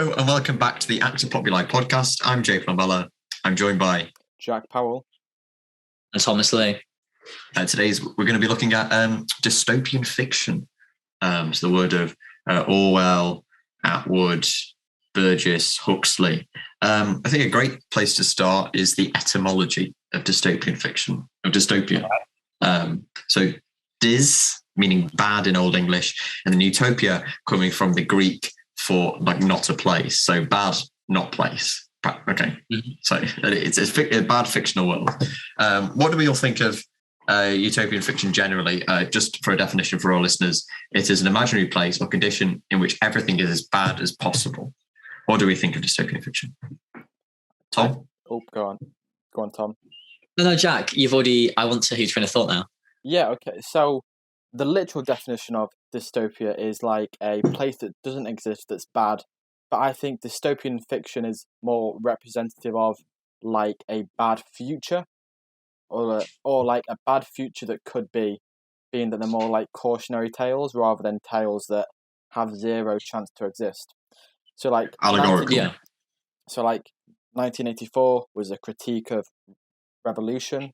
Hello and welcome back to the Populi Podcast. I'm Jay Flambella. I'm joined by Jack Powell and Thomas Lee. We're going to be looking at dystopian fiction. So the word of Orwell, Atwood, Burgess, Huxley. I think a great place to start is the etymology of dystopian fiction, of dystopia. So dys, meaning bad in Old English, and then utopia coming from the Greek for like not a place. So bad, not place. Okay. Mm-hmm. So it's a bad fictional world. What do we all think of utopian fiction generally? Just for a definition for our listeners, it is an imaginary place or condition in which everything is as bad as possible. What do we think of dystopian fiction? Tom? Oh, go on, Tom. No, Jack, I want to hear your train of thought now. Yeah, okay. So the literal definition of dystopia is like a place that doesn't exist that's bad. But I think dystopian fiction is more representative of like a bad future or like a bad future that could be, being that they're more like cautionary tales rather than tales that have zero chance to exist. So like allegorical. Yeah. So like 1984 was a critique of revolution.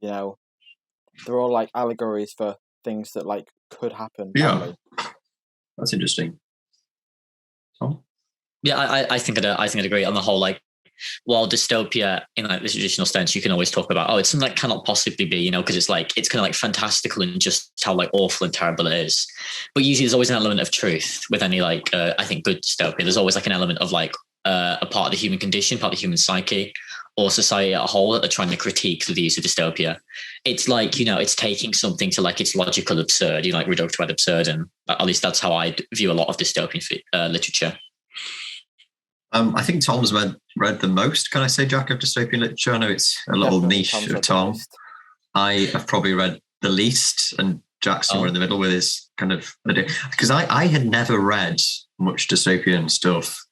You know, they're all like allegories for things that like could happen. Yeah, badly. That's interesting. Tom? Yeah, I think I'd agree on the whole. Like, while dystopia in like the traditional sense, you can always talk about, it's something that cannot possibly be, because it's kind of like fantastical and just how like awful and terrible it is. But usually there's always an element of truth with any like I think good dystopia. There's always like an element of like a part of the human condition, part of the human psyche, or society at a whole that they're trying to critique through the use of dystopia. It's like, it's taking something to like its logical absurd, like reduced to ad absurdum. At least that's how I view a lot of dystopian literature. I think Tom's read the most, can I say, Jack, of dystopian literature? I know it's a little niche of Tom. I have probably read the least, and Jack's somewhere in the middle with his kind of idea. Because I had never read much dystopian stuff,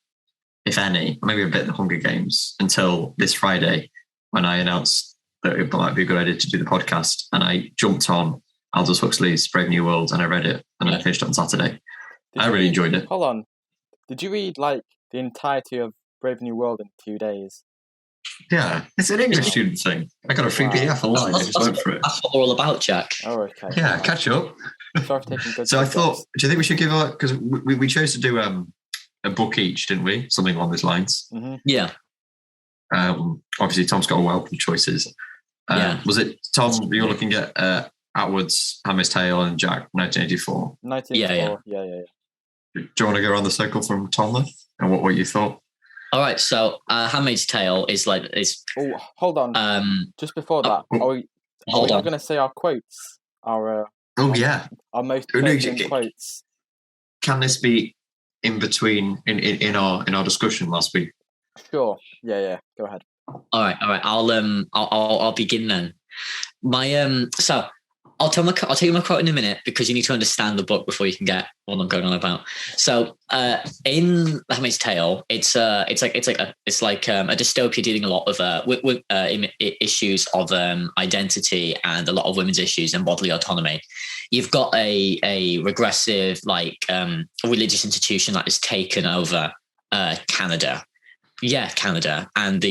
if any, maybe a bit of the Hunger Games, until this Friday when I announced that it might be a good idea to do the podcast. And I jumped on Aldous Huxley's Brave New World and I read it and I finished it on Saturday. I really enjoyed it. Hold on. Did you read like the entirety of Brave New World in 2 days? Yeah, it's an English student thing. I got a free PDF online. I just went for it. That's what we're all about, Jack. Oh, okay. Yeah, catch up. Sorry for taking good. So I thought, do you think we should give because we chose to do a book each, didn't we? Something along those lines. Mm-hmm. Yeah. Obviously, Tom's got a wealth of choices. Was it Tom? You were looking at Atwood's Handmaid's Tale and Jack 1984. 1984. Yeah. Do you want to go around the circle from Tom then, and what you thought? All right. So, Handmaid's Tale is. Oh, hold on. Just before that, are we going to say our quotes? Our most quotes. Can this be in between in our discussion last week? Sure. Yeah. Go ahead. All right. I'll begin then. So I'll tell you my quote in a minute because you need to understand the book before you can get what I'm going on about. So in The Handmaid's Tale, it's like a dystopia dealing a lot of issues of identity and a lot of women's issues and bodily autonomy. You've got a regressive religious institution that has taken over Canada. Yeah, Canada. And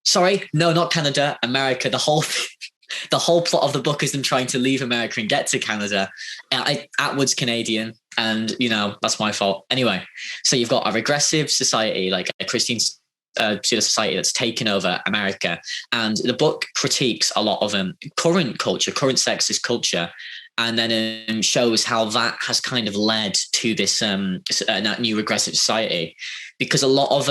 sorry, no, not Canada, America. The whole plot of the book is them trying to leave America and get to Canada. Atwood's Canadian, and that's my fault. Anyway, so you've got a regressive society, like a Christian pseudo society that's taken over America, and the book critiques a lot of current culture, current sexist culture, and then shows how that has kind of led to this that new regressive society, because a lot of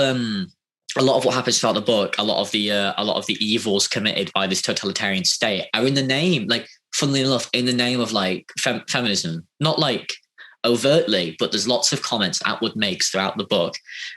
what happens throughout the book, a lot of the evils committed by this totalitarian state are in the name, funnily enough, in the name of feminism, not overtly, but there's lots of comments Atwood makes throughout the book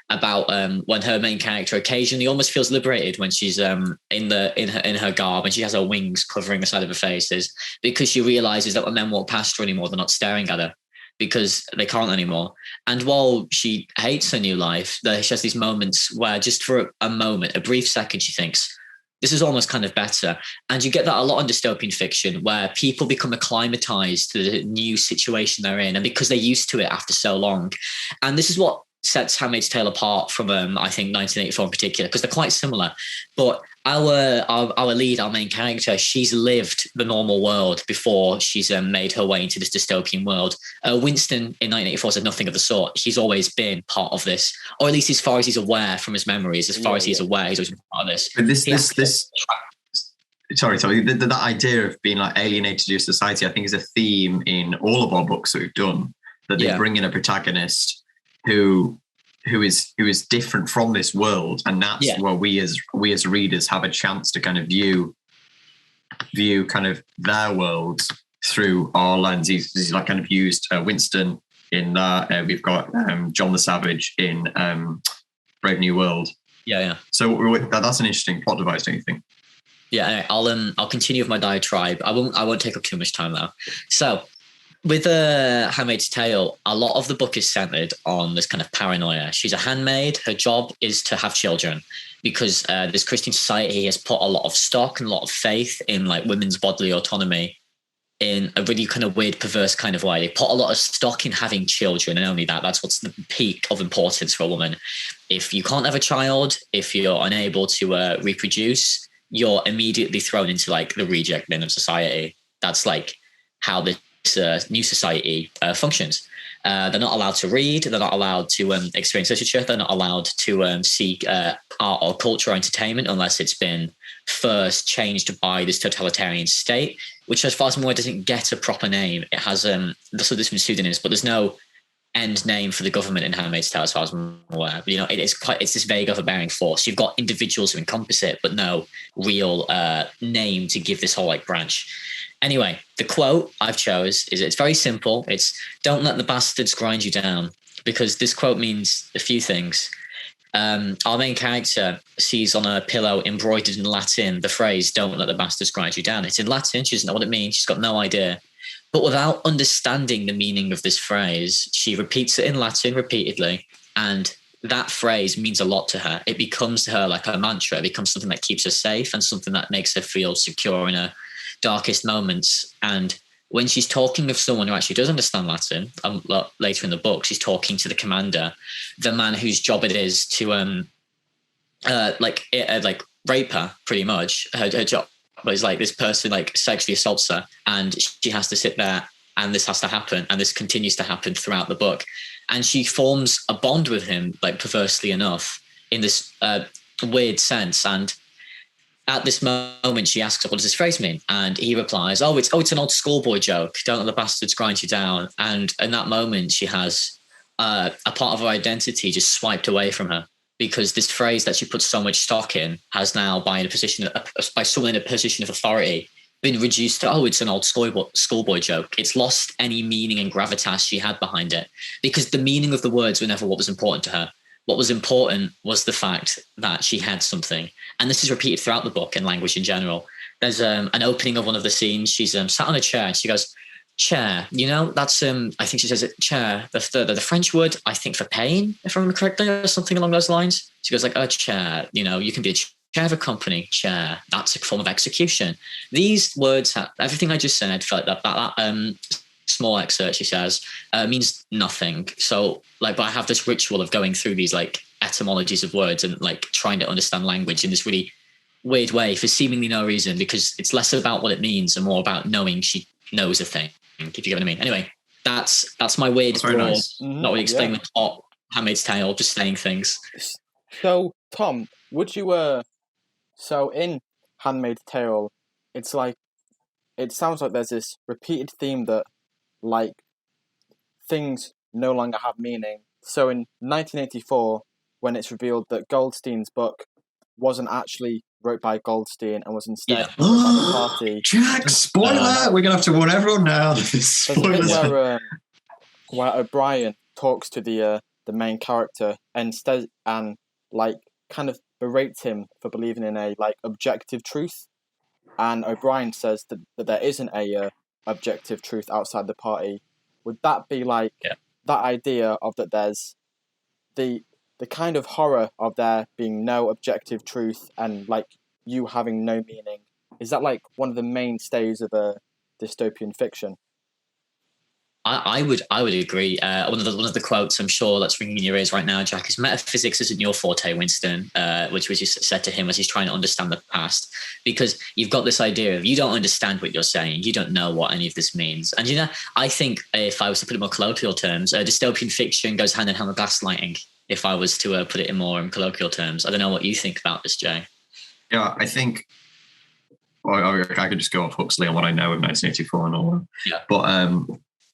about when her main character occasionally almost feels liberated when she's in her garb and she has her wings covering the side of her face, is because she realizes that when men walk past her anymore, they're not staring at her, because they can't anymore. And while she hates her new life, she has these moments where just for a moment, a brief second, she thinks, this is almost kind of better. And you get that a lot in dystopian fiction, where people become acclimatized to the new situation they're in, and because they're used to it after so long. And this is what sets Handmaid's Tale apart from I think 1984 in particular, because they're quite similar. But our lead, our main character, she's lived the normal world before she's made her way into this dystopian world. Winston in 1984 said nothing of the sort. He's always been part of this, or at least as far as he's aware from his memories. As far as he's aware, he's always been part of this. But that idea of being like alienated to your society, I think, is a theme in all of our books that we've done. That they bring in a protagonist who is different from this world, and that's where we as readers have a chance to kind of view kind of their world through our lens. He's like kind of used Winston in that. We've got John the Savage in Brave New World. Yeah. So that's an interesting plot device, don't you think? Yeah, I'll continue with my diatribe. I won't take up too much time now. So, with Handmaid's Tale, a lot of the book is centered on this kind of paranoia. She's a handmaid. Her job is to have children because this Christian society has put a lot of stock and a lot of faith in like women's bodily autonomy in a really kind of weird, perverse kind of way. They put a lot of stock in having children, and only that's what's the peak of importance for a woman. If you can't have a child, if you're unable to reproduce, you're immediately thrown into like the reject bin of society. That's like how this new society functions. They're not allowed to read. They're not allowed to experience literature. They're not allowed to seek art or culture or entertainment unless it's been first changed by this totalitarian state, which, as far as I'm aware, doesn't get a proper name. It has there's been pseudonyms, but there's no end name for the government in Handmaid's Tale, as far as I'm aware. But, it's this vague overbearing force. You've got individuals who encompass it, but no real name to give this whole like branch. Anyway, the quote I've chose it's very simple. It's "Don't let the bastards grind you down," because this quote means a few things. Our main character sees on a pillow embroidered in Latin the phrase "Don't let the bastards grind you down." It's in Latin. She doesn't know what it means. She's got no idea. But without understanding the meaning of this phrase, she repeats it in Latin repeatedly, and that phrase means a lot to her. It becomes to her like a mantra. It becomes something that keeps her safe and something that makes her feel secure in her darkest moments. And when she's talking of someone who actually does understand Latin, later in the book, she's talking to the commander, the man whose job it is to rape her, pretty much. Her job was like this person like sexually assaults her, and she has to sit there, and this has to happen, and this continues to happen throughout the book. And she forms a bond with him, like perversely enough, in this weird sense. And at this moment, she asks, "What does this phrase mean?" And he replies, "Oh, it's an old schoolboy joke. Don't let the bastards grind you down." And in that moment, she has a part of her identity just swiped away from her, because this phrase that she puts so much stock in has now, by someone in a position of authority, been reduced to, it's an old schoolboy joke. It's lost any meaning and gravitas she had behind it, because the meaning of the words were never what was important to her. What was important was the fact that she had something. And this is repeated throughout the book and language in general. There's an opening of one of the scenes. She's sat on a chair and she goes, "Chair, that's, I think she says it, chair, the French word, I think, for pain, if I remember correctly, or something along those lines." She goes like, "Oh, chair, you can be a chair of a company, chair, that's a form of execution." These words, everything I just said, felt that small excerpt, she says, means nothing. So, but I have this ritual of going through these like etymologies of words and like trying to understand language in this really weird way for seemingly no reason, because it's less about what it means and more about knowing she knows a thing, if you get what I mean. Anyway, that's my weird, broad, nice. Not really explaining the plot, Handmaid's Tale, just saying things. So, Tom, would you, so in Handmaid's Tale, it's like, it sounds like there's this repeated theme that, like, things no longer have meaning. So in 1984, when it's revealed that Goldstein's book wasn't actually wrote by Goldstein and was instead wrote by the party. Jack, spoiler! We're going to have to warn everyone now. There's a bit where O'Brien talks to the main character and kind of berates him for believing in a like objective truth. And O'Brien says that there isn't a objective truth outside the party. Would that be like that idea of that there's the kind of horror of there being no objective truth and like you having no meaning? Is that like one of the mainstays of a dystopian fiction? I would agree. One of the quotes I'm sure that's ringing in your ears right now, Jack, is metaphysics isn't your forte, Winston, which was just said to him as he's trying to understand the past, because you've got this idea of you don't understand what you're saying, you don't know what any of this means. And I think if I was to put it in more colloquial terms, dystopian fiction goes hand in hand with gaslighting. If I was to put it in more colloquial terms, I don't know what you think about this, Jay. Yeah, I think. Well, I could just go off Huxley on what I know of 1984 and all. Yeah, but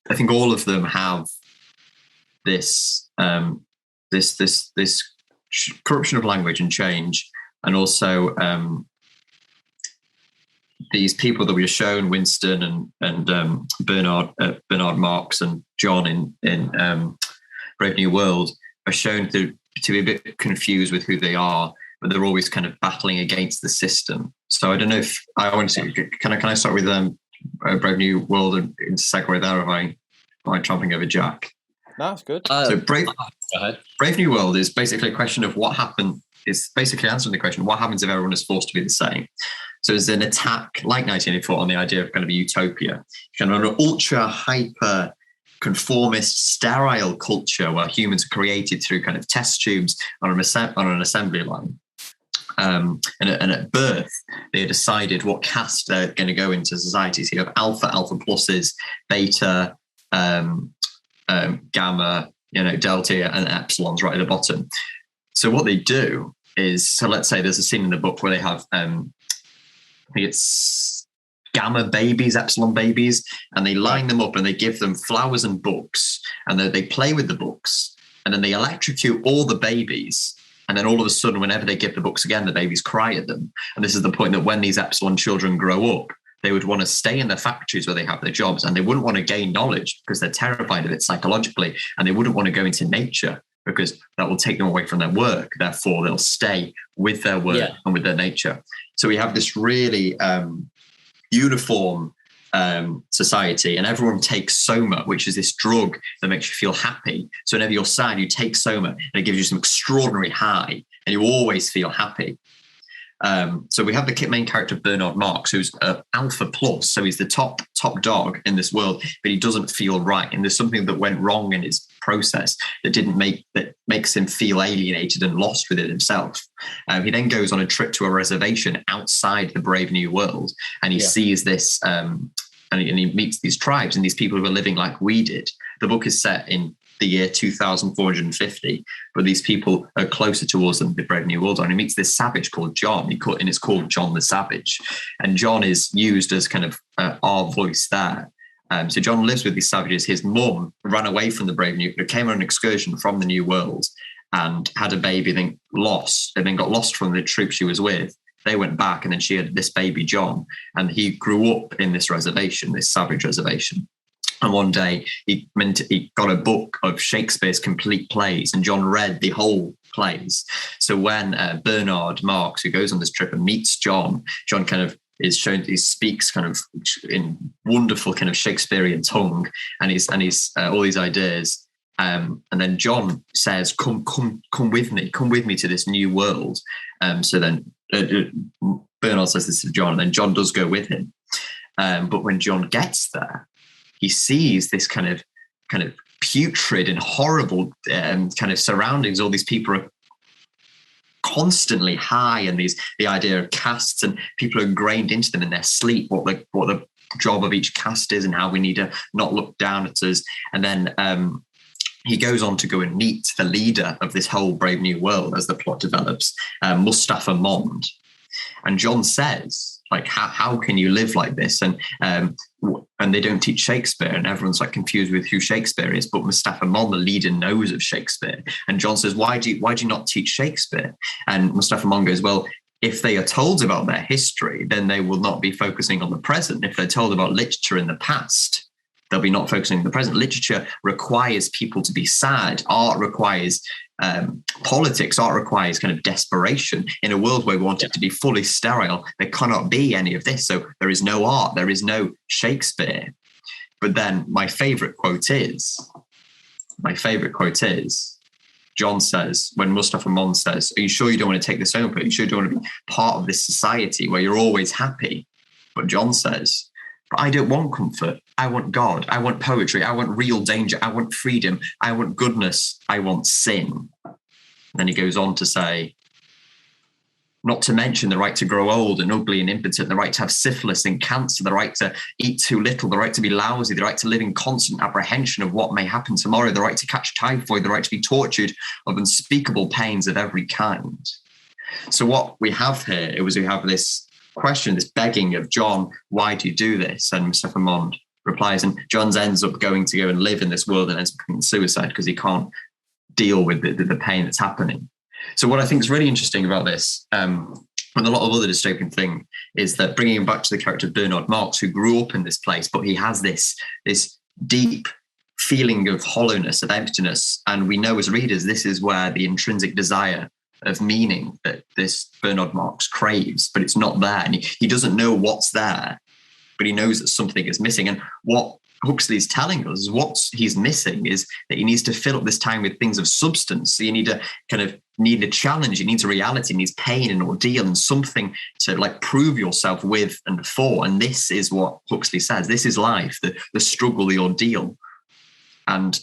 I think all of them have this corruption of language and change, and also these people that we are shown, Winston and Bernard Marx and John in Brave New World, are shown to be a bit confused with who they are, but they're always kind of battling against the system. So I don't know if I want to. Can I start with Brave New World and into segue there? Am I trumping over Jack? No, that's good. So Brave New World is basically a question of what happened. It's basically answering the question: what happens if everyone is forced to be the same? So there's an attack like 1984 on the idea of kind of a utopia, kind of an ultra hyper conformist, sterile culture where humans are created through kind of test tubes on an assembly line. And at birth, they decided what caste they're going to go into society. So you have alpha pluses, beta, gamma, delta, and epsilons right at the bottom. So what they do is, so let's say there's a scene in the book where they have, I think it's gamma babies, epsilon babies, and they line them up and they give them flowers and books, and they play with the books, and then they electrocute all the babies. And then all of a sudden, whenever they give the books again, the babies cry at them. And this is the point that when these epsilon children grow up, they would want to stay in the factories where they have their jobs, and they wouldn't want to gain knowledge because they're terrified of it psychologically. And they wouldn't want to go into nature because that will take them away from their work. Therefore, they'll stay with their work and with their nature. So we have this really uniform society, and everyone takes soma, which is this drug that makes you feel happy. So whenever you're sad, you take soma and it gives you some extraordinary high, and you always feel happy. So we have the main character Bernard Marx, who's alpha plus, so he's the top dog in this world, but he doesn't feel right, and there's something that went wrong in his process that makes him feel alienated and lost within himself. He then goes on a trip to a reservation outside the Brave New World, and he sees this. And he meets these tribes and these people who are living like we did. The book is set in the year 2450, but these people are closer to us than the Brave New World are. And he meets this savage called John, and it's called John the Savage. And John is used as kind of our voice there. So John lives with these savages. His mum ran away from the Brave New World, came on an excursion from the New World and had a baby, then got lost from the troop she was with. They went back, and then she had this baby, John, and he grew up in this reservation, this savage reservation. And one day he got a book of Shakespeare's complete plays, and John read the whole plays. So when Bernard Marx, who goes on this trip and meets John kind of is shown, he speaks kind of in wonderful kind of Shakespearean tongue, and he's all these ideas. And then John says, come with me to this new world. So then Bernard says this to John, and then John does go with him. But when John gets there, he sees this kind of putrid and horrible kind of surroundings. All these people are constantly high, and the idea of castes, and people are ingrained into them in their sleep, what the job of each caste is and how we need to not look down at us. And then he goes on to go and meet the leader of this whole Brave New World as the plot develops, Mustafa Mond. And John says, like, how can you live like this? And they don't teach Shakespeare, and everyone's like confused with who Shakespeare is. But Mustafa Mond, the leader, knows of Shakespeare. And John says, why do you not teach Shakespeare? And Mustafa Mond goes, well, if they are told about their history, then they will not be focusing on the present. If they're told about literature in the past, they'll be not focusing on the present. Literature requires people to be sad. Art requires politics. Art requires kind of desperation. In a world where we want it to be fully sterile, there cannot be any of this. So there is no art. There is no Shakespeare. But then my favorite quote is, John says, when Mustafa Mond says, are you sure you don't want to take this home? Are you sure you don't want to be part of this society where you're always happy? But John says, But I don't want comfort. I want God. I want poetry. I want real danger. I want freedom. I want goodness. I want sin. And then he goes on to say, not to mention the right to grow old and ugly and impotent, the right to have syphilis and cancer, the right to eat too little, the right to be lousy, the right to live in constant apprehension of what may happen tomorrow, the right to catch typhoid, the right to be tortured of unspeakable pains of every kind. So what we have here is we have this question, this begging of John, why do you do this? And Mr. Vermont replies, and John ends up going to go and live in this world and ends up committing suicide because he can't deal with the pain that's happening. So what I think is really interesting about this, and a lot of other dystopian thing, is that bringing him back to the character of Bernard Marx, who grew up in this place, but he has this deep feeling of hollowness, of emptiness. And we know as readers, this is where the intrinsic desire of meaning that this Bernard Marx craves, but it's not there. And he doesn't know what's there, but he knows that something is missing. And what Huxley's telling us, what he's missing, is that he needs to fill up this time with things of substance. So you need a challenge, you need a reality, you need pain and ordeal and something to like prove yourself with and for. And this is what Huxley says. This is life, the struggle, the ordeal. And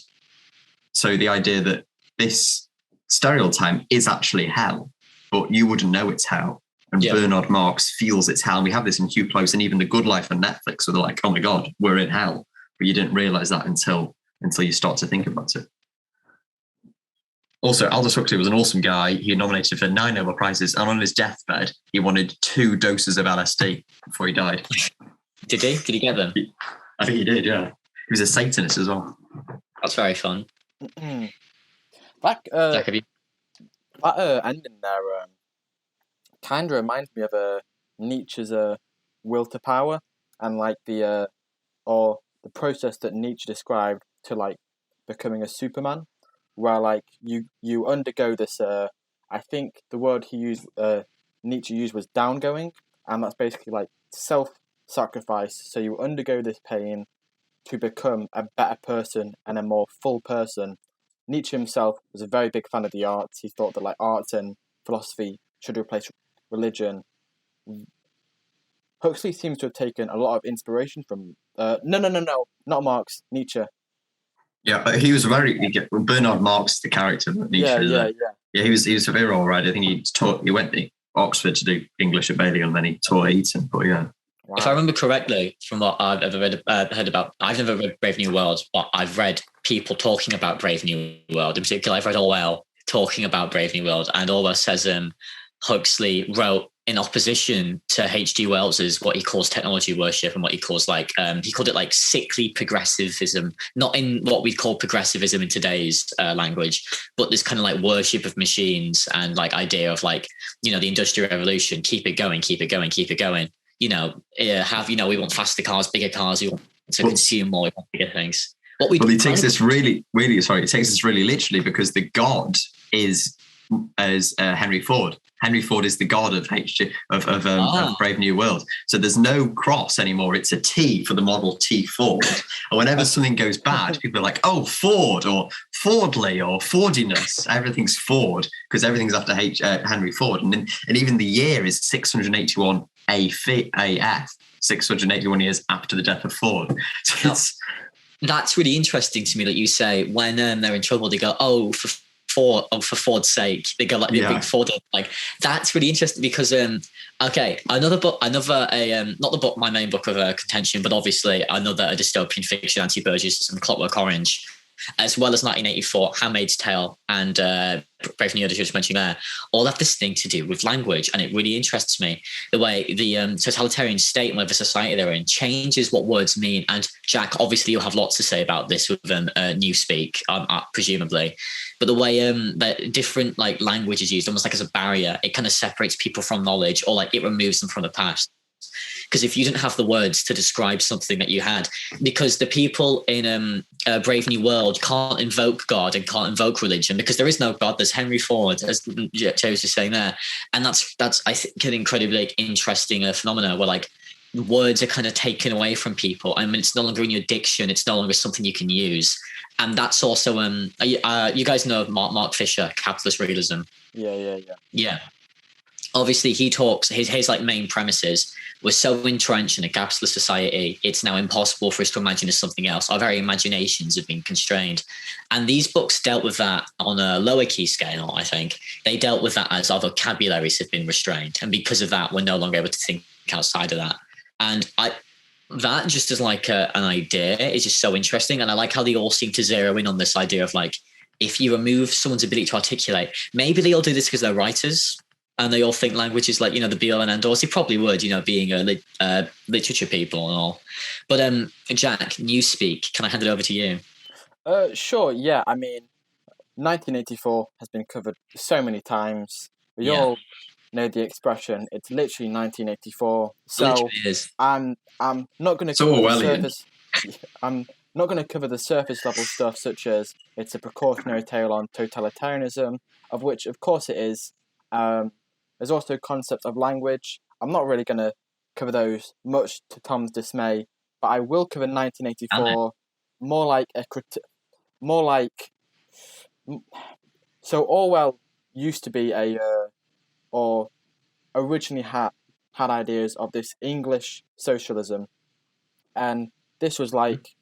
so the idea that this stereotype is actually hell, but you wouldn't know it's hell. And Bernard Marx feels it's hell. And we have this in Hugh Close and even The Good Life on Netflix, where they're like, oh my God, we're in hell. But you didn't realize that until you start to think about it. Also, Aldous Huxley was an awesome guy. He nominated for 9 Nobel Prizes, and on his deathbed, he wanted 2 doses of LSD before he died. Did he? Did he get them? I think he did, yeah. He was a Satanist as well. That's very fun. Jack, have you? That ending there kind of reminds me of Nietzsche's will to power, and like the process that Nietzsche described to like becoming a Superman, where like you undergo this. I think the word Nietzsche used was downgoing, and that's basically like self-sacrifice. So you undergo this pain to become a better person and a more full person. Nietzsche himself was a very big fan of the arts. He thought that like arts and philosophy should replace religion. Huxley seems to have taken a lot of inspiration from not Marx, Nietzsche. Yeah, he was Bernard Marx, the character, Nietzsche. Yeah, he was a very all right. I think he went to Oxford to do English at Balliol, and then he taught Eton. But yeah. Wow. If I remember correctly, from what I've ever heard about, I've never read Brave New World, but I've read people talking about Brave New World. In particular, I've read Orwell talking about Brave New World, and Orwell says Huxley wrote in opposition to H.G. Wells's what he calls technology worship and what he calls he called it like sickly progressivism, not in what we'd call progressivism in today's language, but this kind of like worship of machines and like idea of like, the Industrial Revolution, keep it going. We want faster cars, bigger cars, we want to consume more, we want bigger things. He takes this really literally, because the God is as Henry Ford. Henry Ford is the god of Brave New World. So there's no cross anymore. It's a T for the Model T Ford. And whenever something goes bad, people are like, oh, Ford or Fordley or Fordiness. Everything's Ford because everything's after Henry Ford. And even the year is 681 AF, 681 years after the death of Ford. So that's really interesting to me that you say when they're in trouble, they go, for Ford's sake, they go like the big Ford. Like that's really interesting because another book, not the book, my main book of contention, but obviously another dystopian fiction, Anti-Burgess and Clockwork Orange, as well as 1984, Handmaid's Tale and Brave New World, as you just mentioned there, all have this thing to do with language, and it really interests me the way the totalitarian state and whatever society they're in changes what words mean. And Jack, obviously, you'll have lots to say about this with Newspeak, presumably. But the way that different like language is used, almost like as a barrier, it kind of separates people from knowledge, or like it removes them from the past. Because if you didn't have the words to describe something that you had, because the people in Brave New World can't invoke God and can't invoke religion because there is no God. There's Henry Ford, as Joe was just saying there, and that's I think an incredibly interesting phenomena where like words are kind of taken away from people. I mean, it's no longer in your diction. It's no longer something you can use. And that's also you guys know Mark Fisher, capitalist realism. Yeah. obviously he talks his like main premises was so entrenched in a capitalist society, it's now impossible for us to imagine as something else. Our very imaginations have been constrained. And these books dealt with that on a lower key scale, I think. They dealt with that as our vocabularies have been restrained. And because of that, we're no longer able to think outside of that. And that just as like an idea is just so interesting. And I like how they all seem to zero in on this idea of like, if you remove someone's ability to articulate, maybe they all do this because they're writers and they all think language is like, the be all and end all. They probably would, being literature people and all. But Jack, Newspeak, can I hand it over to you? Sure, yeah. I mean, 1984 has been covered so many times. We all know the expression. It's literally 1984. So literally is. I'm not going to cover the surface. I'm not going to cover the surface level stuff, such as it's a precautionary tale on totalitarianism, of which, of course, it is. There's also concepts of language. I'm not really going to cover those much to Tom's dismay, but I will cover 1984 more like. So Orwell used to be or originally had ideas of this English socialism, and this was like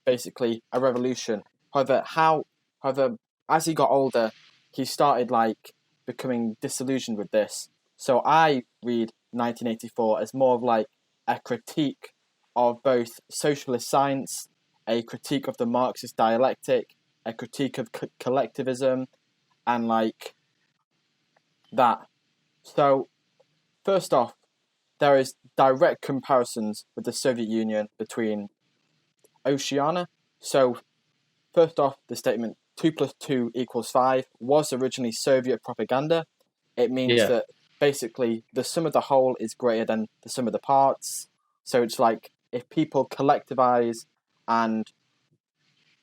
basically a revolution. However, as he got older, he started like becoming disillusioned with this. So I read 1984 as more of like a critique of both socialist science, a critique of the Marxist dialectic, a critique of collectivism, and like that. So first off, there is direct comparisons with the Soviet Union between Oceania. So first off, the statement 2 + 2 = 5 was originally Soviet propaganda. It means that basically the sum of the whole is greater than the sum of the parts. So it's like if people collectivize and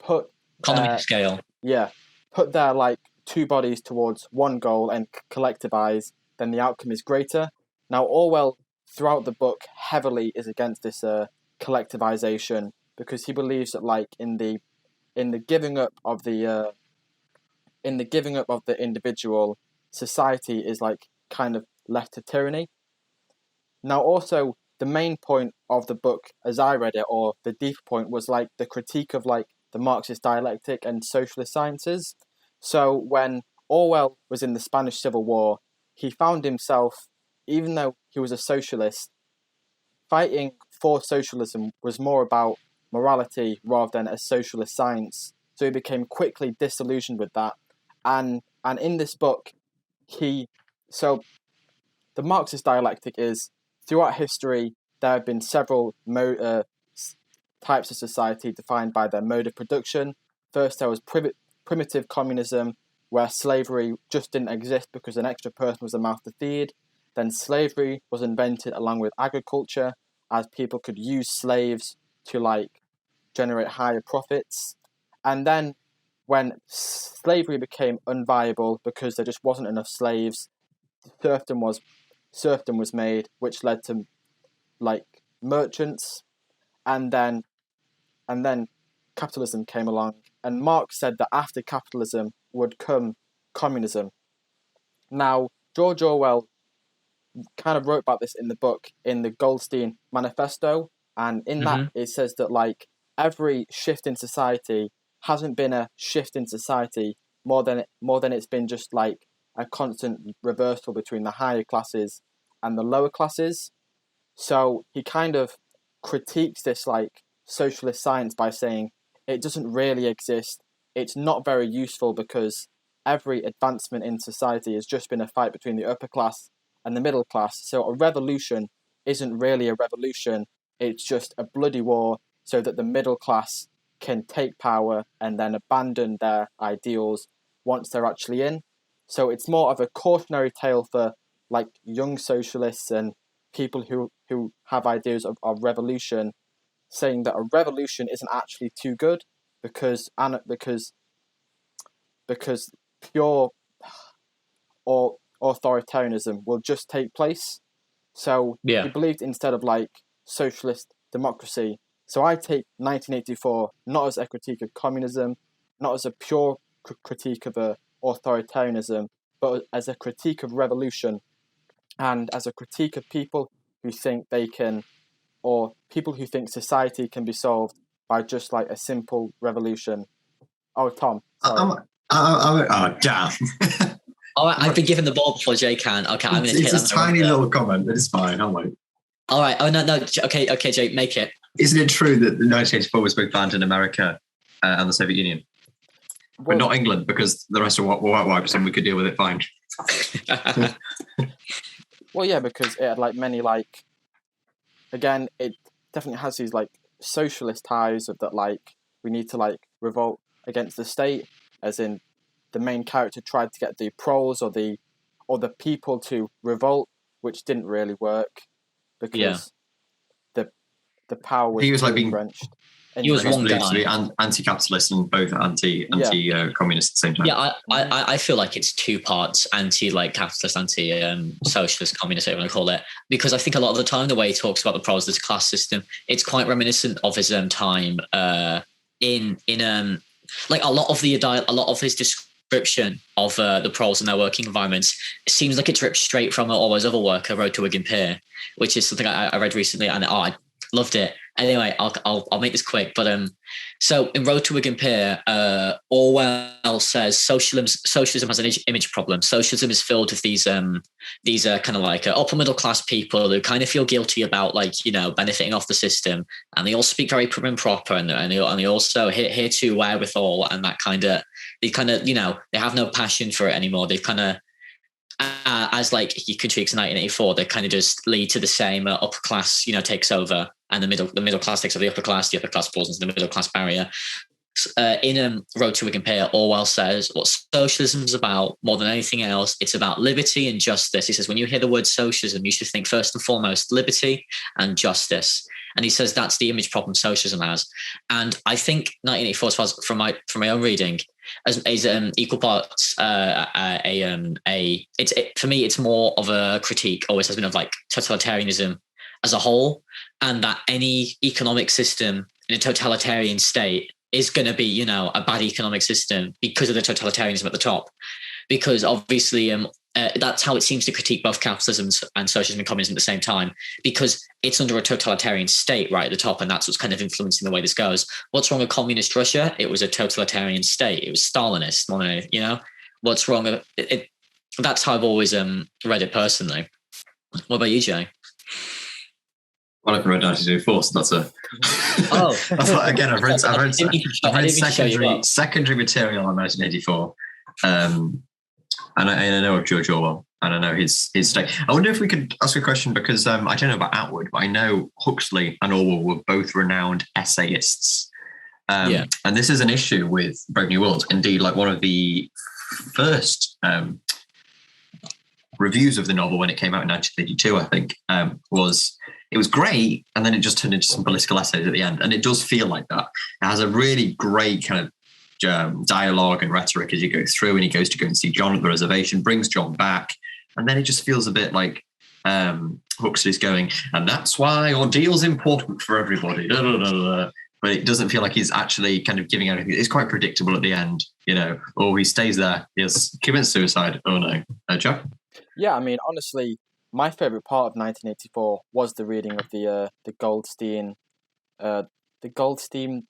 put economy scale. Yeah, put their like two bodies towards one goal and collectivize, then the outcome is greater. Now Orwell throughout the book heavily is against this collectivization because he believes that like in the giving up of the individual, society is like kind of left to tyranny. Now also the main point of the book as I read it, or the deeper point, was like the critique of like the Marxist dialectic and socialist sciences. So when Orwell was in the Spanish Civil War, he found himself, even though he was a socialist, fighting for socialism was more about morality rather than a socialist science. So he became quickly disillusioned with that. And in this book, the Marxist dialectic is, throughout history, there have been several types of society defined by their mode of production. First, there was primitive communism, where slavery just didn't exist because an extra person was a mouth to feed. Then slavery was invented along with agriculture, as people could use slaves to like generate higher profits. And then when slavery became unviable because there just wasn't enough slaves, serfdom was made, which led to like merchants, and then capitalism came along. And Marx said that after capitalism would come communism. Now, George Orwell kind of wrote about this in the book, in the Goldstein Manifesto, and in that it says that like every shift in society hasn't been a shift in society more than it's been just like a constant reversal between the higher classes and the lower classes. So he kind of critiques this like socialist science by saying it doesn't really exist. It's not very useful because every advancement in society has just been a fight between the upper class and the middle class. So a revolution isn't really a revolution. It's just a bloody war so that the middle class can take power and then abandon their ideals once they're actually in. So it's more of a cautionary tale for like young socialists and people who have ideas of revolution, saying that a revolution isn't actually too good because pure or authoritarianism will just take place. So he believed instead of like socialist democracy. So I take 1984 not as a critique of communism, not as a pure critique of authoritarianism, but as a critique of revolution, and as a critique of people who think they can, or people who think society can be solved by just like a simple revolution. Oh, Tom, sorry. Oh, damn. All right, I've been given the ball before Jay can. Okay, I'm going to take that. It's a tiny little comment, but it's fine. I'll wait. All right. Oh, no. Okay, Jay, make it. Isn't it true that the 1984 was both banned in America and the Soviet Union? But not England, because the rest were white wipes and we could deal with it fine. Well, yeah, because it had like many like, again, it definitely has these like socialist ties of that like we need to like revolt against the state, as in the main character tried to get the proles or the people to revolt, which didn't really work because the power was, he was like being entrenched. He was one guy. To be anti-capitalist and both anti-communist at the same time. Yeah, I feel like it's two parts: anti like capitalist, anti-socialist, communist, whatever you want to call it. Because I think a lot of the time the way he talks about the proles, this class system, it's quite reminiscent of his time in like a lot of his description of the proles and their working environments. It seems like it's ripped straight from Orwell's other work, A Road to Wigan Pier, which is something I read recently, and I loved it. Anyway, I'll make this quick. But so in Road to Wigan Pier, Orwell says socialism has an image problem. Socialism is filled with these kind of like upper middle class people who kind of feel guilty about benefiting off the system, and they all speak very prim and proper, and they also here to wherewithal, and that they have no passion for it anymore. They've kind of as like you contribute to 1984, they kind of just lead to the same upper class, takes over, and the middle class takes over the upper class falls into the middle class barrier. In Road to Wigan Pier, Orwell says what socialism is about more than anything else, it's about liberty and justice. He says when you hear the word socialism, you should think first and foremost liberty and justice. And he says that's the image problem socialism has. And I think 1984, as far as from my own reading, as equal parts for me it's more of a critique, always has been, of like totalitarianism as a whole, and that any economic system in a totalitarian state is going to be a bad economic system because of the totalitarianism at the top, because obviously that's how it seems to critique both capitalism and socialism and communism at the same time, because it's under a totalitarian state right at the top, and that's what's kind of influencing the way this goes. What's wrong with communist Russia? It was a totalitarian state. It was Stalinist. What's wrong with it? That's how I've always read it personally. What about you, Jay? Well, I've read 1984, so that's a... Oh. Again, I've read secondary material on 1984. And I know of George Orwell, and I know his state. I wonder if we could ask a question, because I don't know about Atwood, but I know Huxley and Orwell were both renowned essayists. And this is an issue with Brave New World. Indeed, like one of the first reviews of the novel when it came out in 1982, I think, it was great, and then it just turned into some political essays at the end. And it does feel like that. It has a really great kind of dialogue and rhetoric as you go through, and he goes to go and see John at the reservation, brings John back, and then it just feels a bit like Huxley's going, and that's why ordeal's important for everybody. But it doesn't feel like he's actually kind of giving anything. It's quite predictable at the end, or he stays there, he has committed suicide. Oh no. Joe? Yeah, I mean, honestly, my favourite part of 1984 was the reading of the Goldstein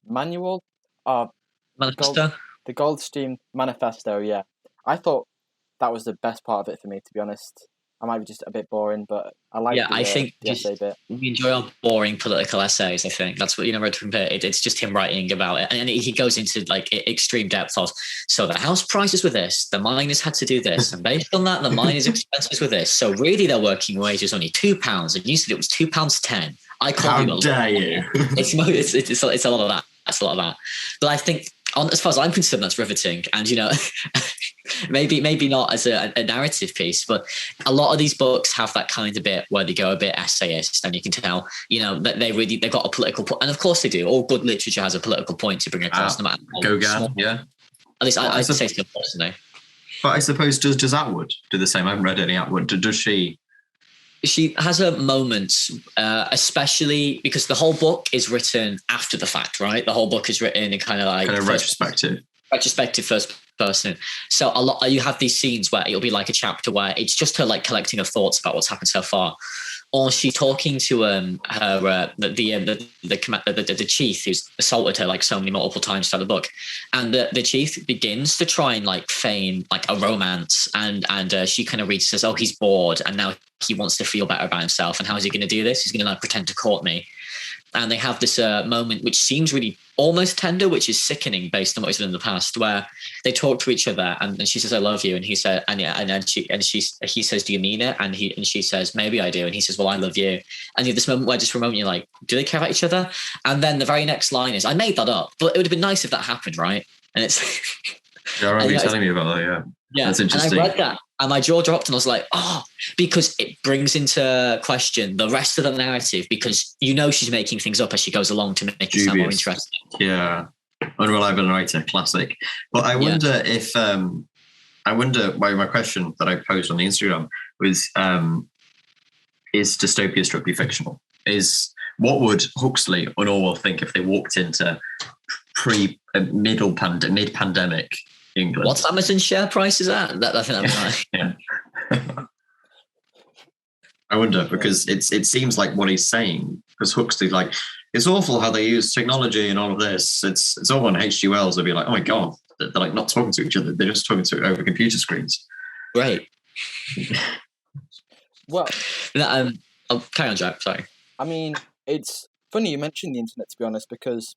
manual. Manifesto? The Goldstein Manifesto, yeah. I thought that was the best part of it for me, to be honest. I might be just a bit boring, but I like the essay bit. We enjoy our boring political essays, I think. That's what, Road to compare. It's just him writing about it. And he goes into like extreme depth of, so the house prices were this, the miners had to do this, and based on that, the miners' expenses were this. So really their working wage was only £2, and you said it was £2.10. I can't. How dare you? It's a lot of that. That's a lot of that. But I think, as far as I'm concerned, that's riveting. And, maybe not as a narrative piece, but a lot of these books have that kind of bit where they go a bit essayist, and you can tell, that they've got a political point. And of course they do. All good literature has a political point to bring across. No matter Gauguin, yeah. At least I'd say so personally. But I suppose, does Atwood do the same? I haven't read any Atwood. Does she? She has her moments, especially because the whole book is written after the fact, right? The whole book is written in kind of retrospective first person. So a lot, you have these scenes where it'll be like a chapter where it's just her like collecting her thoughts about what's happened so far, or she's talking to the chief who's assaulted her like so many multiple times throughout the book, and the chief begins to try and like feign like a romance, and she kind of reads, says, oh, he's bored and now he wants to feel better about himself, and how is he going to do this? He's going to like pretend to court me. And they have this moment which seems really almost tender, which is sickening based on what he's done in the past, where they talk to each other and she says, I love you. And he said, he says, do you mean it? And she says, maybe I do. And he says, well, I love you. And you have this moment where just for a moment you're like, do they care about each other? And then the very next line is, I made that up, but it would have been nice if that happened, right? And it's Yeah, I remember you telling me about that, yeah. Yeah, that's interesting. And I read that and my jaw dropped and I was like, oh, because it brings into question the rest of the narrative, because you know she's making things up as she goes along to make it sound more interesting. Yeah. Unreliable narrator, classic. But I wonder if, why my question that I posed on the Instagram was, is dystopia strictly fictional? What would Huxley and Orwell think if they walked into mid-pandemic England? What's Amazon share prices at? I think that'd be right. Yeah. I wonder, because it seems like what he's saying, because Huxley's like, it's awful how they use technology and all of this. It's all on H.G. Wells. They'll be like, oh my God, they're like not talking to each other. They're just talking to over computer screens. Right. Well, I'll carry on, Jack. Sorry. I mean, it's funny you mentioned the internet, to be honest, because,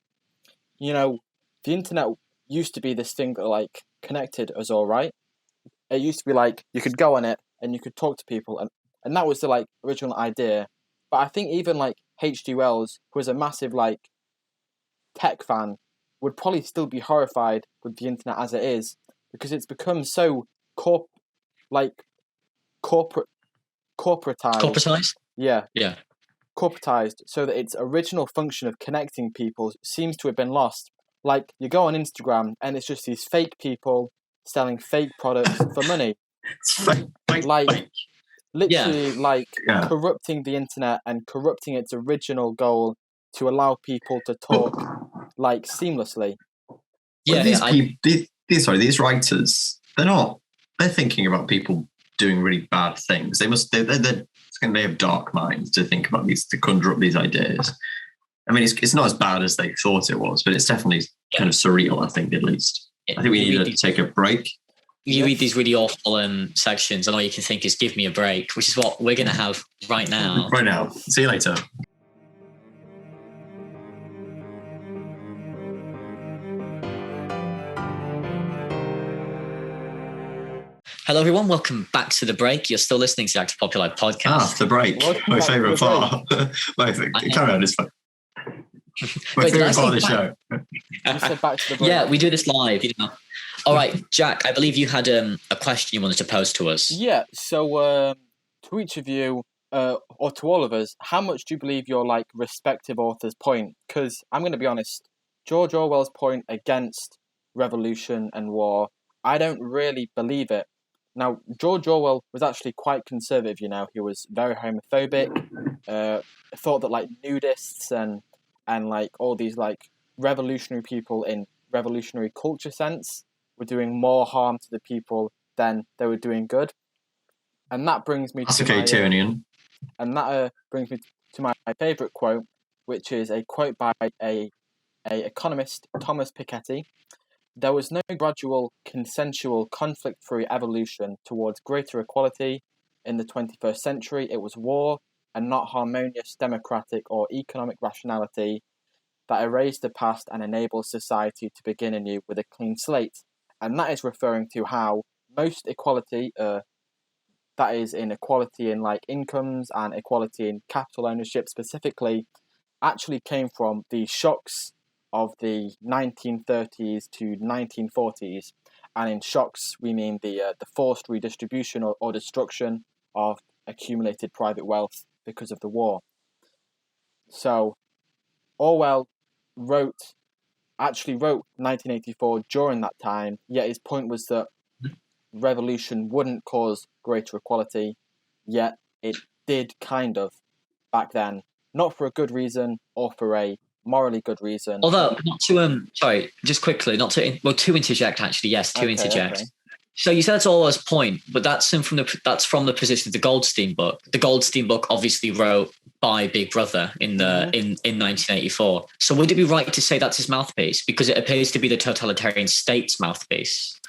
you know, the internet used to be this thing that, like, connected us all, right? It used to be, like, you could go on it and you could talk to people, and that was the, like, original idea. But I think even, like, H.G. Wells, who was a massive, like, tech fan, would probably still be horrified with the internet as it is, because it's become so corporatized. Corporatized? Yeah. Yeah. Corporatized, so that its original function of connecting people seems to have been lost. Like, you go on Instagram and it's just these fake people selling fake products for money. It's fake. Literally, corrupting the internet and corrupting its original goal to allow people to talk, like, seamlessly. Yeah, these writers, they're thinking about people doing really bad things. They have dark minds to think about these, to conjure up these ideas. I mean, it's not as bad as they thought it was, but it's definitely kind of surreal, I think, at least. I think we need to take a break. You read these really awful sections, and all you can think is, give me a break, which is what we're going to have right now. Right now. See you later. Hello, everyone. Welcome back to The Break. You're still listening to the Populi Podcast. The break. My favourite part. Carry on, it's fun. My favourite part of the show. Back to the break. Yeah, we do this live. You know. All right, Jack, I believe you had a question you wanted to pose to us. Yeah, so to each of you, or to all of us, how much do you believe your, like, respective author's point? Because I'm going to be honest, George Orwell's point against revolution and war, I don't really believe it. Now, George Orwell was actually quite conservative, you know. He was very homophobic, thought that, like, nudists and like, all these, like, revolutionary people in revolutionary culture sense were doing more harm to the people than they were doing good. And that brings me Tyrannian. And that brings me to my favourite quote, which is a quote by a economist, Thomas Piketty. There was no gradual, consensual, conflict-free evolution towards greater equality in the 21st century. It was war, and not harmonious democratic or economic rationality, that erased the past and enabled society to begin anew with a clean slate. And that is referring to how most equality, that is in equality in, like, incomes and equality in capital ownership specifically, actually came from the shocks of the 1930s to 1940s. And in shocks, we mean the forced redistribution or destruction of accumulated private wealth because of the war. So Orwell actually wrote 1984 during that time, yet his point was that revolution wouldn't cause greater equality, yet it did kind of back then, not for a good reason or for a morally good reason. Although, not to sorry, just quickly, not to to interject. Actually, yes, to interject. Okay. So you said that's Orwell's point, but that's from the position of the Goldstein book. The Goldstein book obviously wrote by Big Brother in 1984. So would it be right to say that's his mouthpiece, because it appears to be the totalitarian state's mouthpiece?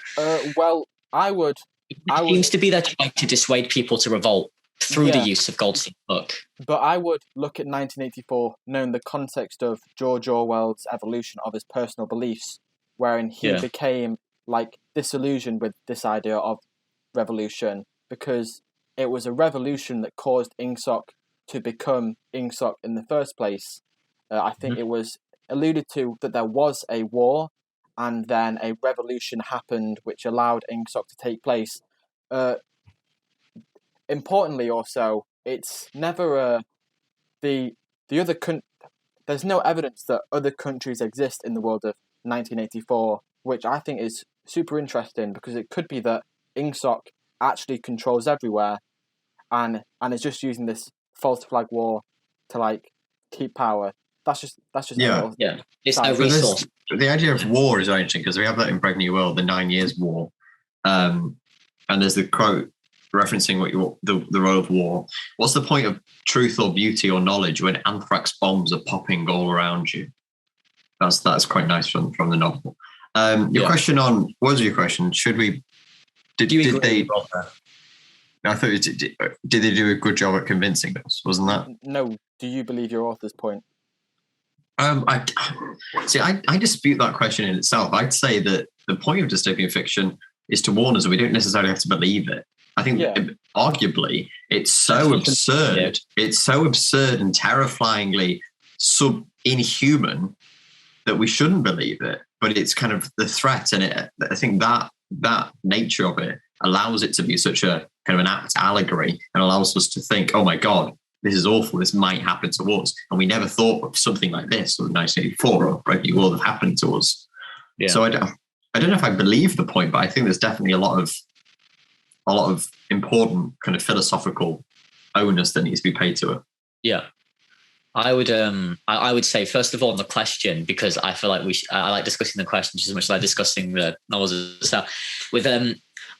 Well, I would. It seems to be there trying to dissuade people to revolt through the use of Goldstein's book. But I would look at 1984, knowing the context of George Orwell's evolution of his personal beliefs, wherein he became disillusioned with this idea of revolution, because it was a revolution that caused Ingsoc to become Ingsoc in the first place. I think it was alluded to that there was a war, and then a revolution happened which allowed Ingsoc to take place. Importantly, also, it's never the other there's no evidence that other countries exist in the world of 1984, which I think is super interesting, because it could be that Ingsoc actually controls everywhere, and is just using this false flag war to keep power. That's just It's a resource. The idea of war is interesting, because we have that in Brave New World, the 9 Years' War, and there's the quote referencing the role of war. What's the point of truth or beauty or knowledge when anthrax bombs are popping all around you? That's quite nice from the novel. Your question on, what was your question? Should we? Did they? I thought did they do a good job at convincing us? Wasn't that? No. Do you believe your author's point? I dispute that question in itself. I'd say that the point of dystopian fiction is to warn us, and we don't necessarily have to believe it. I think arguably it's so absurd. It's so absurd and terrifyingly inhuman that we shouldn't believe it. But it's kind of the threat, and I think that nature of it allows it to be such a kind of an apt allegory, and allows us to think, oh my God, this is awful. This might happen to us, and we never thought of something like this, or 1984 or Brave New World have happened to us. Yeah. So I don't know if I believe the point, but I think there's definitely a lot of important kind of philosophical onus that needs to be paid to it. Yeah. I would say, first of all, on the question, because I feel like I like discussing the question just as much as I like discussing the novels and stuff.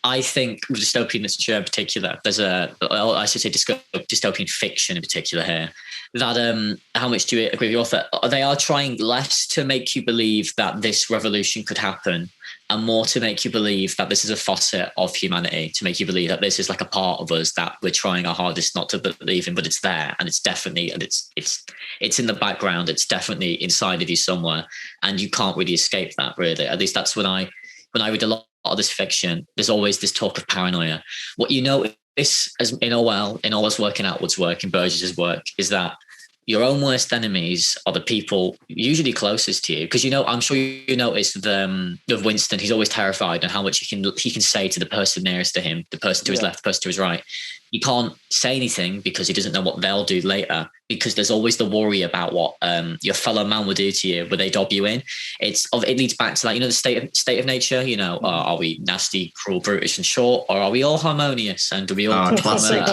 I think with dystopian literature in particular, I should say dystopian fiction in particular here, that how much do you agree with your author? They are trying less to make you believe that this revolution could happen, and more to make you believe that this is a facet of humanity, to make you believe that this is like a part of us that we're trying our hardest not to believe in, but it's there, and it's definitely, and it's in the background, it's definitely inside of you somewhere, and you can't really escape that, really. At least that's when I read a lot of this fiction, there's always this talk of paranoia. What you know is, as in Orwell's work, in Atwood's work, in Burgess's work, is that your own worst enemies are the people usually closest to you. Because, I'm sure you noticed of Winston, he's always terrified and how much he can say to the person nearest to him, the person to his left, the person to his right. You can't say anything because he doesn't know what they'll do later, because there's always the worry about what your fellow man will do to you when they dob you in. It leads back to the state of nature. Are we nasty, cruel, brutish, and short, or are we all harmonious? And do we all classic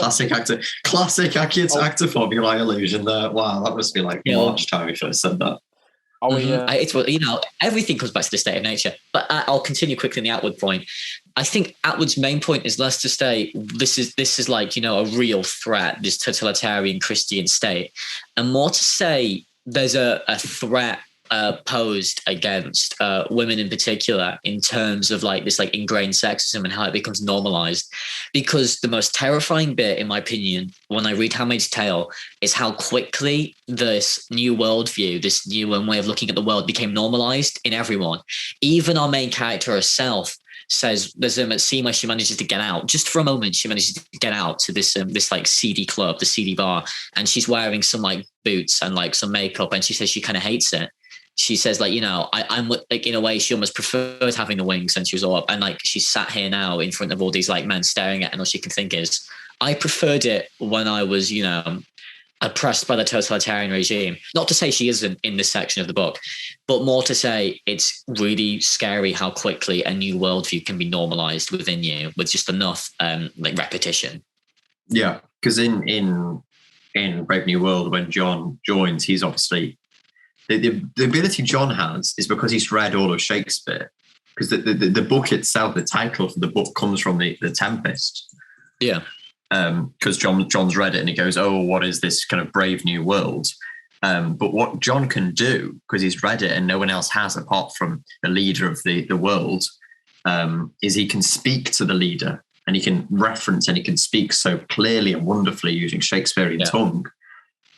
actor formula illusion there? Wow, that must be like March time if I said that. Everything comes back to the state of nature. But I'll continue quickly in the Atwood point. I think Atwood's main point is less to say this is like, a real threat, this totalitarian Christian state, and more to say there's a threat posed against women in particular, in terms of this ingrained sexism and how it becomes normalized. Because the most terrifying bit, in my opinion, when I read Handmaid's Tale, is how quickly this new worldview, this new way of looking at the world, became normalized in everyone. Even our main character herself says there's a scene where she manages to get out. Just for a moment, she manages to get out to this seedy club, the seedy bar, and she's wearing some boots and some makeup, and she says she kind of hates it. She says I'm in a way she almost preferred having the wings, and she was all up, and she's sat here now in front of all these men staring at her, and all she can think is, I preferred it when I was oppressed by the totalitarian regime. Not to say she isn't in this section of the book, but more to say it's really scary how quickly a new worldview can be normalized within you with just enough repetition. Yeah, because in Brave New World, when John joins, he's obviously the ability John has is because he's read all of Shakespeare. Because the book itself, the title for the book comes from the Tempest. Yeah. Because John's read it and he goes, oh, what is this kind of brave new world? But what John can do, because he's read it and no one else has apart from the leader of the world, is he can speak to the leader and he can reference and he can speak so clearly and wonderfully using Shakespearean tongue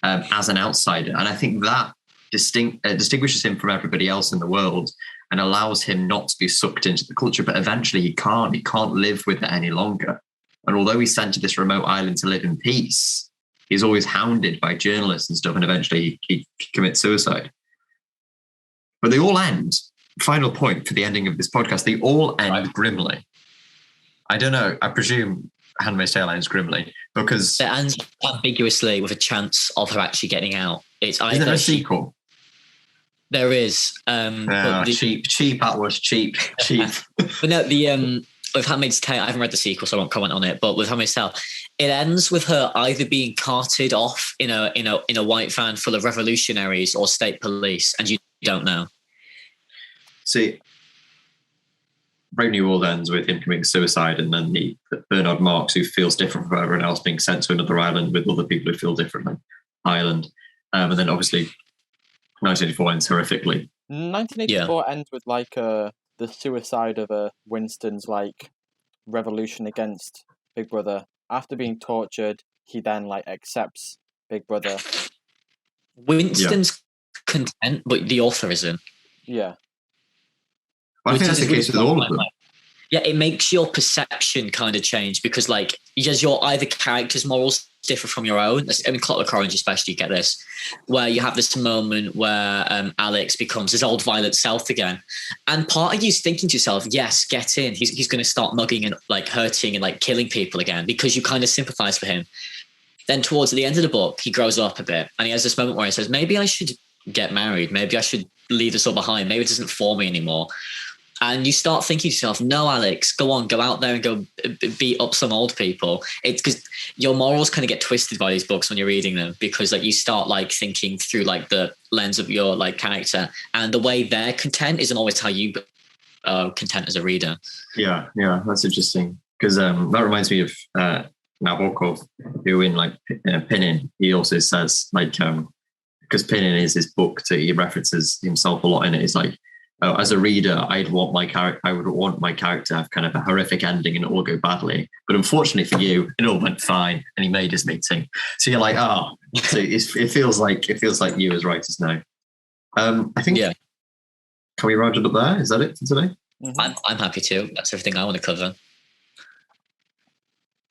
as an outsider. And I think that distinguishes him from everybody else in the world and allows him not to be sucked into the culture. But eventually he can't live with it any longer. And although he's sent to this remote island to live in peace, he's always hounded by journalists and stuff, and eventually he commits suicide. But they all end, final point for the ending of this podcast, they all end grimly. I don't know, I presume Handmaid's Tale ends grimly, because... It ends ambiguously with a chance of her actually getting out. It's either... Is there a sequel? There is. Cheap Atwood, cheap. But no, with Handmaid's Tale, I haven't read the sequel, so I won't comment on it. But with Handmaid's Tale, it ends with her either being carted off in a white van full of revolutionaries or state police, and you don't know. See, Brave New World ends with him committing suicide, and then the Bernard Marx, who feels different from everyone else, being sent to another island with other people who feel differently. And then obviously 1984 ends horrifically. 1984 ends with like the suicide of Winston's like revolution against Big Brother. After being tortured, he then like accepts Big Brother. Winston's content, but the author isn't. Yeah. Well, I think that's the case with all of them. Yeah, it makes your perception kind of change because, like, because your either character's morals differ from your own. I mean, Clockwork Orange especially, you get this, where you have this moment where Alex becomes his old violent self again. And part of you's thinking to yourself, yes, get in. He's going to start mugging and, like, hurting and, like, killing people again because you kind of sympathise for him. Then towards the end of the book, he grows up a bit and he has this moment where he says, maybe I should get married. Maybe I should leave this all behind. Maybe it doesn't for me anymore. And you start thinking to yourself, no, Alex, go on, go out there and go beat up some old people. It's because your morals kind of get twisted by these books when you're reading them because like you start like thinking through like the lens of your like character and the way they're content isn't always how you content as a reader. Yeah, that's interesting because that reminds me of Nabokov, who in like Pinin, he also says like because Pinin is his book, he references himself a lot in it. It's like, as a reader, I would want my character to have kind of a horrific ending and it all go badly. But unfortunately for you, it all went fine, and he made his meeting. So you're like, so it feels like you as writers know. I think. Yeah. Can we round it up there? Is that it for today? Mm-hmm. I'm happy to. That's everything I want to cover.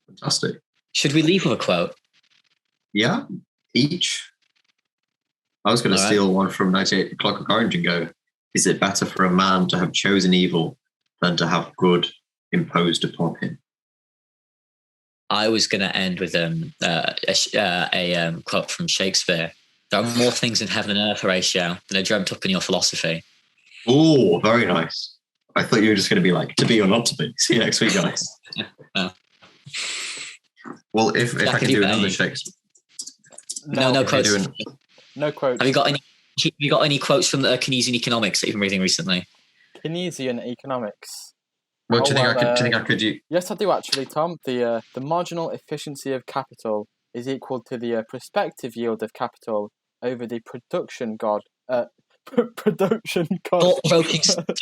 Fantastic. Should we leave with a quote? Yeah, each. I was going to steal one from 98 Clockwork Orange and go, is it better for a man to have chosen evil than to have good imposed upon him? I was going to end with a quote from Shakespeare. There are more things in heaven and earth, Horatio, than are dreamt up in your philosophy. Oh, very nice. I thought you were just going to be like, to be or not to be. See you next week, guys. Well, if I can do another Shakespeare. No quotes. No quotes. Have you got any quotes from the Keynesian economics that you've been reading recently? Keynesian economics. Well, do you think I could? Yes, I do actually, Tom. The marginal efficiency of capital is equal to the prospective yield of capital over the production cost. Thought-provoking stuff.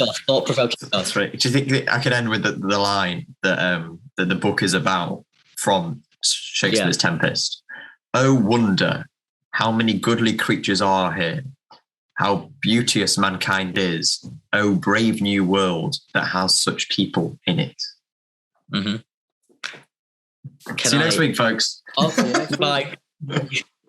That's right. Do you think that I could end with the line that the book is about from Shakespeare's Tempest? Oh, wonder how many goodly creatures are here. How beauteous mankind is. Oh, brave new world that has such people in it. Mm-hmm. See you next week, folks. Okay, bye.